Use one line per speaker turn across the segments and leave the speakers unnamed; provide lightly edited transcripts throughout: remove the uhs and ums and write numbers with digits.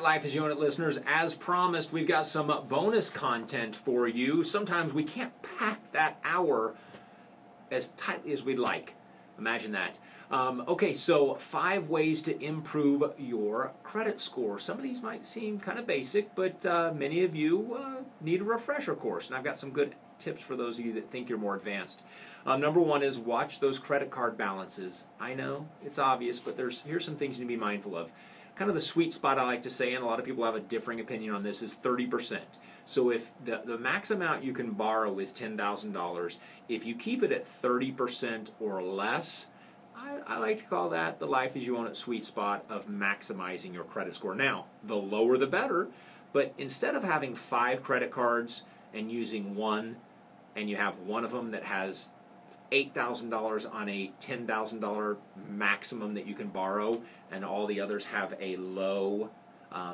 Life as You Own It listeners, as promised, we've got some bonus content for you. Sometimes we can't pack that hour as tightly as we'd like. Imagine that. Okay, so 5 ways to improve your credit score. Some of these might seem kind of basic, but many of you need a refresher course, and I've got some good tips for those of you that think you're more advanced. Number 1 is watch those credit card balances. I know, it's obvious, but here's some things you need to be mindful of. Kind of the sweet spot I like to say, and a lot of people have a differing opinion on this, is 30%. So if the max amount you can borrow is $10,000, if you keep it at 30% or less, I like to call that the Life as You Own It sweet spot of maximizing your credit score. Now, the lower the better, but instead of having 5 credit cards and using one, and you have one of them that has $8,000 on a $10,000 maximum that you can borrow, and all the others have a low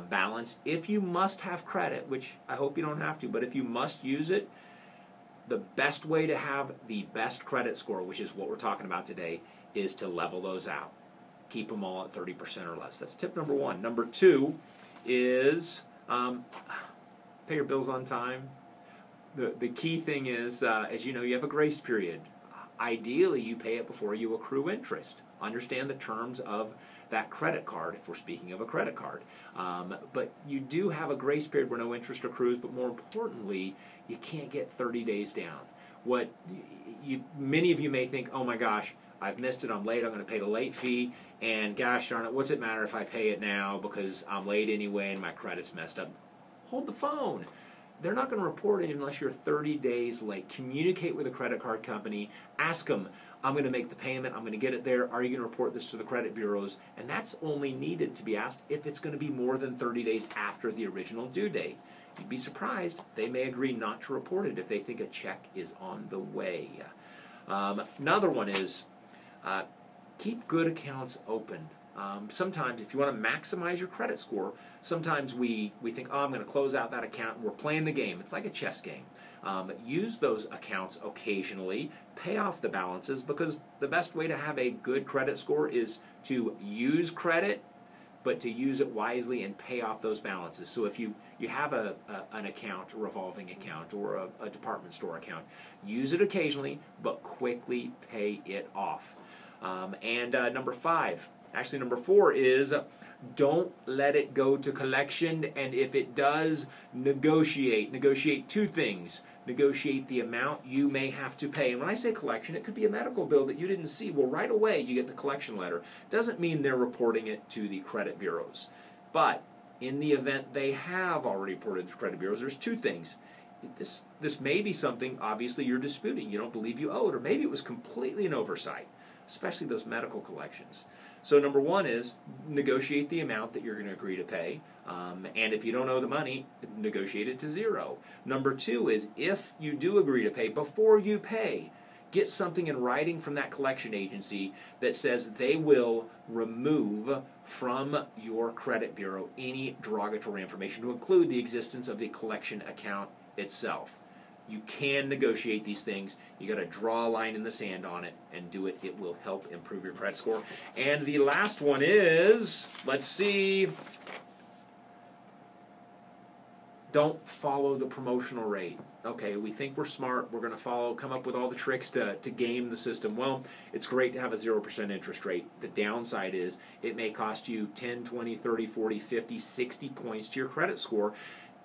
balance. If you must have credit, which I hope you don't have to, but if you must use it, the best way to have the best credit score, which is what we're talking about today, is to level those out. Keep them all at 30% or less. That's tip number 1. Number 2 is pay your bills on time. The key thing is, as you know, you have a grace period. Ideally, you pay it before you accrue interest. Understand the terms of that credit card, if we're speaking of a credit card. But you do have a grace period where no interest accrues, but more importantly, you can't get 30 days down. Many of you may think, oh my gosh, I've missed it, I'm late, I'm going to pay the late fee, and gosh darn it, what's it matter if I pay it now because I'm late anyway and my credit's messed up? Hold the phone. They're not going to report it unless you're 30 days late. Communicate with a credit card company. Ask them, I'm going to make the payment, I'm going to get it there, are you going to report this to the credit bureaus? And that's only needed to be asked if it's going to be more than 30 days after the original due date. You'd be surprised. They may agree not to report it if they think a check is on the way. Another one is keep good accounts open. Sometimes, if you want to maximize your credit score, sometimes we think, oh, I'm going to close out that account, and we're playing the game. It's like a chess game. Use those accounts occasionally, pay off the balances, because the best way to have a good credit score is to use credit, but to use it wisely and pay off those balances. So if you have an account, a revolving account, or a department store account, use it occasionally, but quickly pay it off. Number 4 is don't let it go to collection, and if it does, negotiate. Negotiate 2 things. Negotiate the amount you may have to pay. And when I say collection, it could be a medical bill that you didn't see. Well, right away you get the collection letter. Doesn't mean they're reporting it to the credit bureaus. But in the event they have already reported to the credit bureaus, there's 2 things. This may be something, obviously, you're disputing. You don't believe you owe it, or maybe it was completely an oversight, especially those medical collections. So number 1 is negotiate the amount that you're going to agree to pay. And if you don't owe the money, negotiate it to 0. Number 2 is if you do agree to pay, before you pay, get something in writing from that collection agency that says they will remove from your credit bureau any derogatory information to include the existence of the collection account itself. You can negotiate these things. You got to draw a line in the sand on it and do it. It will help improve your credit score. And the last one is, let's see, don't follow the promotional rate. Okay, we think we're smart. We're going to come up with all the tricks to game the system. Well, it's great to have a 0% interest rate. The downside is it may cost you 10, 20, 30, 40, 50, 60 points to your credit score.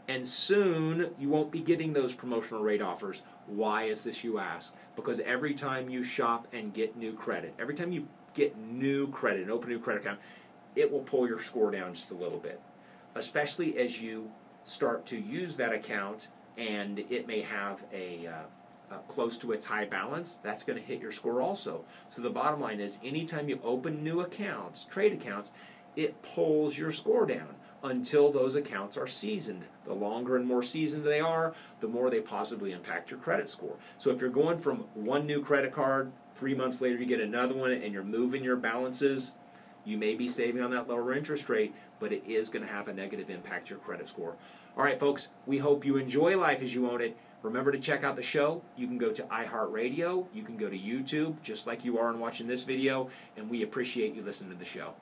And soon, you won't be getting those promotional rate offers. Why is this, you ask? Because every time you shop and get new credit, every time you get new credit and open a new credit account, it will pull your score down just a little bit. Especially as you start to use that account and it may have a close to its high balance, that's going to hit your score also. So the bottom line is, anytime you open new accounts, trade accounts, it pulls your score down until those accounts are seasoned. The longer and more seasoned they are, the more they positively impact your credit score. So if you're going from one new credit card, 3 months later you get another one, and you're moving your balances, you may be saving on that lower interest rate, but it is going to have a negative impact to your credit score. All right, folks, we hope you enjoy Life as You Own It. Remember to check out the show. You can go to iHeartRadio. You can go to YouTube, just like you are in watching this video, and we appreciate you listening to the show.